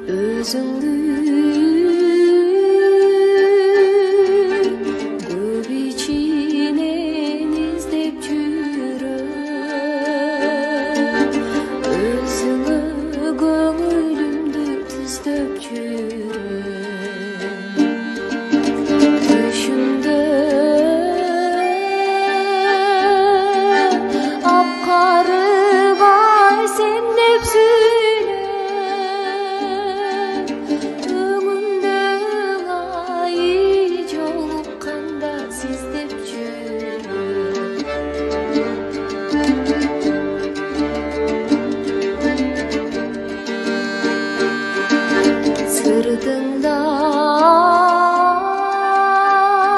Özüңdü көп içinен издеп жүрөм, өзүңө көңүлүмдү түздөп жүрөм. Түшүмдө апкарыбай сен деп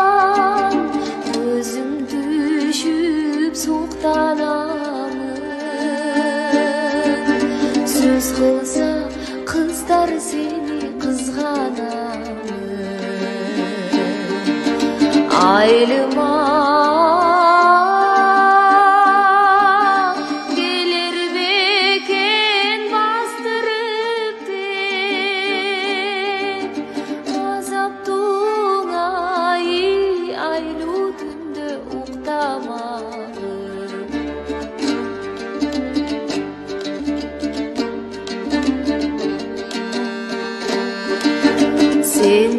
сыртыңдан өзүм түшүп суктанамын. Сөз кылса кыздар сени кызганамын. Айылыма келер бекен бастырып деп, азаптың айлуу түндө уктамагын. Sen